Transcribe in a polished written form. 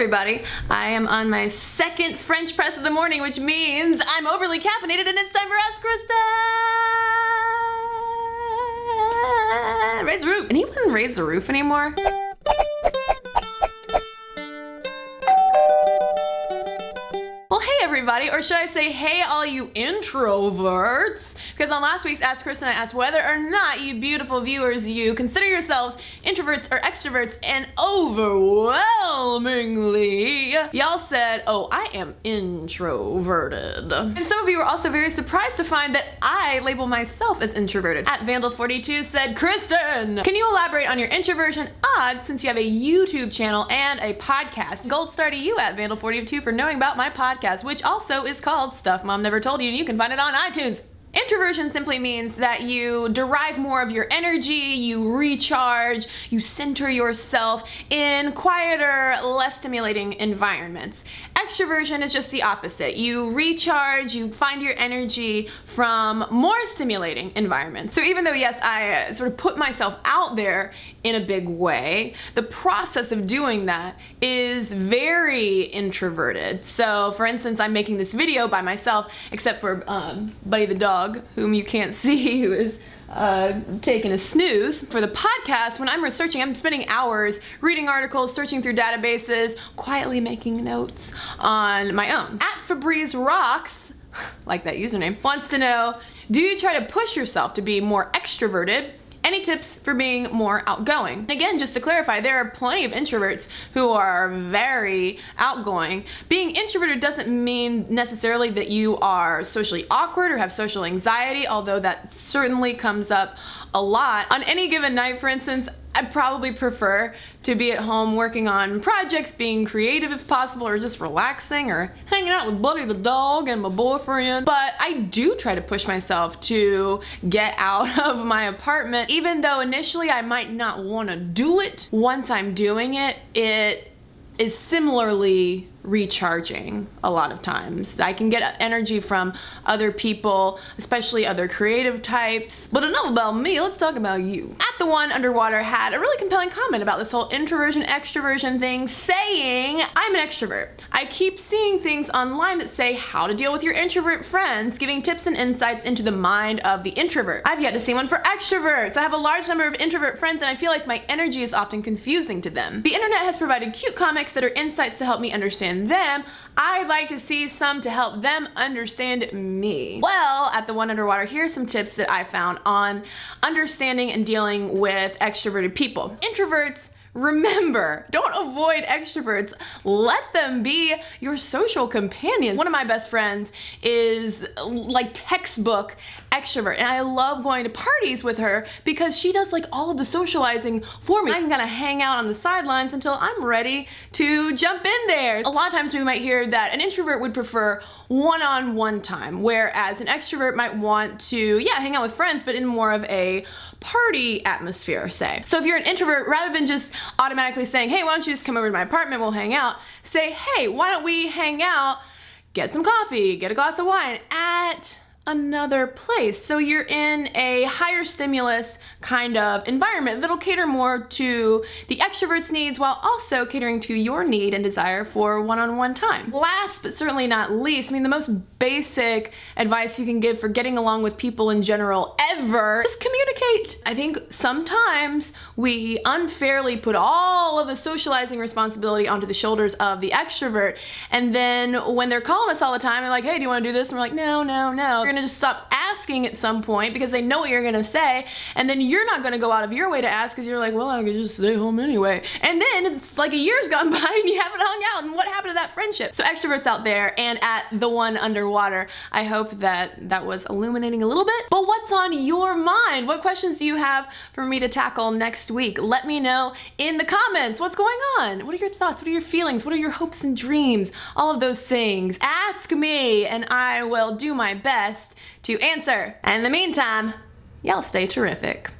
everybody. I am on my second French press of the morning, which means I'm overly caffeinated and it's time for Ask Cristen! Raise the roof. Anyone raise the roof anymore? Well, hey everybody, or should I say hey all you introverts? Because on last week's Ask Cristen, I asked whether or not you beautiful viewers, you consider yourselves introverts or extroverts, and overwhelmingly, y'all said, oh, I am introverted. And some of you were also very surprised to find that I label myself as introverted. At Vandal42 said, Cristen, can you elaborate on your introversion odds since you have a YouTube channel and a podcast? Gold star to you at Vandal42 for knowing about my podcast, which also is called Stuff Mom Never Told You, and you can find it on iTunes. Introversion simply means that you derive more of your energy, you recharge, you center yourself in quieter, less stimulating environments. Extroversion is just the opposite. You recharge, you find your energy from more stimulating environments. So even though, yes, I sort of put myself out there in a big way, the process of doing that is very introverted. So for instance, I'm making this video by myself, except for Buddy the dog, whom you can't see, who is taking a snooze. For the podcast, when I'm researching, I'm spending hours reading articles, searching through databases, quietly making notes on my own. At Febreze Rocks, like that username, wants to know, do you try to push yourself to be more extroverted? Any tips for being more outgoing? And again, just to clarify, there are plenty of introverts who are very outgoing. Being introverted doesn't mean necessarily that you are socially awkward or have social anxiety, although that certainly comes up a lot. On any given night, for instance, I probably prefer to be at home working on projects, being creative if possible, or just relaxing or hanging out with Buddy the dog and my boyfriend. But I do try to push myself to get out of my apartment, even though initially I might not want to do it. Once I'm doing it, it is similarly recharging a lot of times. I can get energy from other people, especially other creative types. But enough about me, let's talk about you. At the One Underwater had a really compelling comment about this whole introversion, extroversion thing, saying, I'm an extrovert. I keep seeing things online that say how to deal with your introvert friends, giving tips and insights into the mind of the introvert. I've yet to see one for extroverts. I have a large number of introvert friends and I feel like my energy is often confusing to them. The internet has provided cute comics that are insights to help me understand them. I'd like to see some to help them understand me. Well, at the One Underwater, here's some tips that I found on understanding and dealing with extroverted people. Introverts, remember, don't avoid extroverts. Let them be your social companions. One of my best friends is like textbook extrovert, and I love going to parties with her because she does like all of the socializing for me. I can kind of hang out on the sidelines until I'm ready to jump in there. A lot of times we might hear that an introvert would prefer one-on-one time, whereas an extrovert might want to, yeah, hang out with friends, but in more of a party atmosphere, say. So if you're an introvert, rather than just automatically saying, hey, why don't you just come over to my apartment, we'll hang out, say, hey, why don't we hang out, get some coffee, get a glass of wine at another place. So you're in a higher stimulus kind of environment that'll cater more to the extrovert's needs while also catering to your need and desire for one-on-one time. Last but certainly not least, I mean, the most basic advice you can give for getting along with people in general ever, just communicate. I think sometimes we unfairly put all of the socializing responsibility onto the shoulders of the extrovert, and then when they're calling us all the time, they're like, hey, do you want to do this? And we're like, no, no, no. You're gonna just stop asking at some point because they know what you're gonna say, and then you're not gonna go out of your way to ask because you're like, well, I could just stay home anyway. And then it's like a year's gone by and you haven't hung out, and what happened to that friendship? So extroverts out there and at the One Underwater, I hope that that was illuminating a little bit. But what's on your mind? What questions do you have for me to tackle next week? Let me know in the comments. What's going on? What are your thoughts? What are your feelings? What are your hopes and dreams? All of those things. Ask me and I will do my best to answer. And in the meantime, y'all stay terrific.